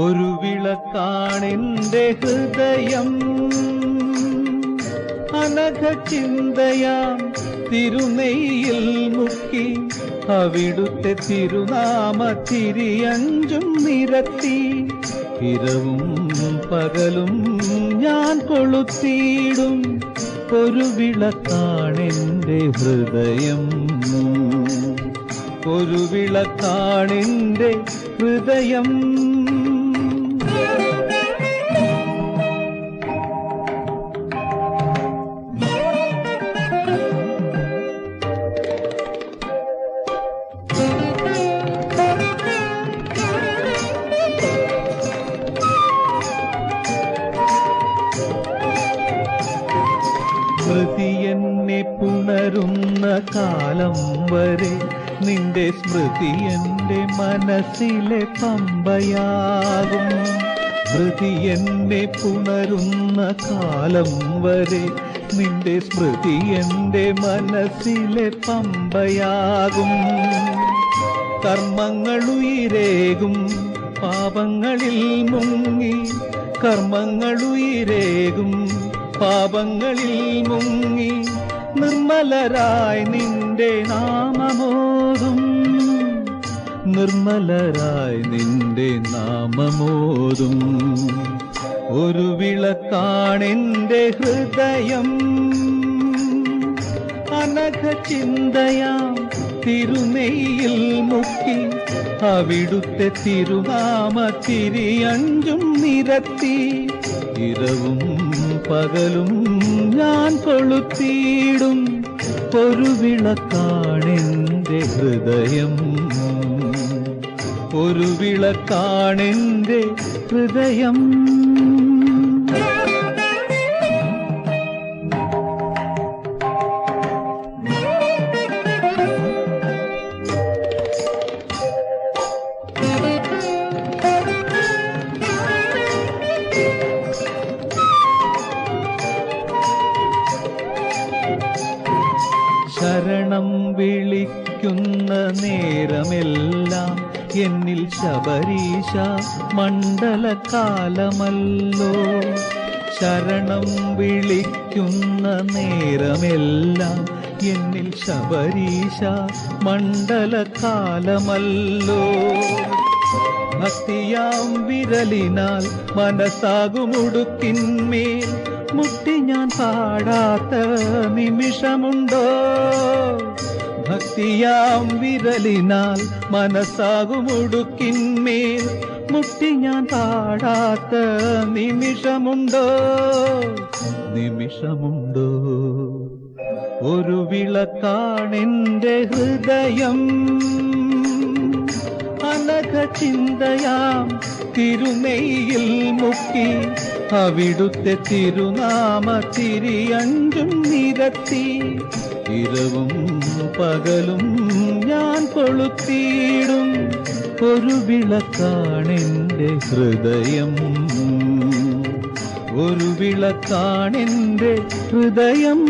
ഒരു വിളക്കാണെന്റെ ഹൃദയം, അനഘ ചിന്തയാം തിരുനെയ്യിൽ മുക്കി അവിടുത്തെ തിരുനാമ തിരിയഞ്ചും നിരത്തി ഇരവും പകലും ഞാൻ കൊളുത്തിയിടും ഒരു വിളക്കാണെന്റെ ഹൃദയം, ഒരു വിളക്കാണെന്റെ ഹൃദയം. സ്മൃതി എന്നെ പുണരുന്ന കാലം വരെ നിന്റെ സ്മൃതി എന്റെ മനസ്സിലെ പമ്പയാകും. സ്മൃതി എന്നെ പുണരുന്ന കാലം വരെ നിന്റെ സ്മൃതി എന്റെ മനസ്സിലെ പമ്പയാകും. കർമ്മങ്ങളുയിരേകും പാപങ്ങളിൽ മുങ്ങി, കർമ്മങ്ങളുയിരേകും പാപങ്ങളിൽ മുങ്ങി നിർമ്മലരായി നിന്റെ നാമമോതും, നിർമ്മലരായി നിന്റെ നാമമോതും. ഒരു വിളക്കാണെന്റെ ഹൃദയം, അനഘ ചിന്തയാം തിരുനെയ്യിൽ മുക്കി അവിടുത്തെ തിരുനാമ തിരിയഞ്ചും നിരത്തി ഇരവും പകലും ഞാൻ കൊളുത്തിയിടും ഒരു വിളക്കാണെന്റെ ഹൃദയം, ഒരു വിളക്കാണെന്റെ ഹൃദയം. ശരണം വിളിക്കുന്ന നേരമെല്ലാം എന്നിൽ ശബരീശ മണ്ഡലകാലമല്ലോ. ശരണം വിളിക്കുന്ന നേരമെല്ലാം എന്നിൽ ശബരീശ മണ്ഡലകാലമല്ലോ. ഭക്തിയാം വിരലിനാൽ മനസ്സാകുമുടുക്കിന്മേൽ മുട്ടി ഞാൻ പാടാത്ത നിമിഷമുണ്ടോ? ഭക്തിയാം വിരലിനാൽ മനസ്സാകുമുടുക്കിന്മേൽ മുട്ടി ഞാൻ പാടാത്ത നിമിഷമുണ്ടോ? നിമിഷമുണ്ടോ? ഒരു വിളക്കാണെന്റെ ഹൃദയം, അനഘ ചിന്തയാം തിരുനെയ്യിൽ മുക്കി അവിടുത്തെ തിരുനാമ തിരിയഞ്ചും നിരത്തി ഇരവും പകലും ഞാൻ കൊളുത്തിയിടും ഒരു വിളക്കാണെന്റെ ഹൃദയം, ഒരു വിളക്കാണെന്റെ ഹൃദയം.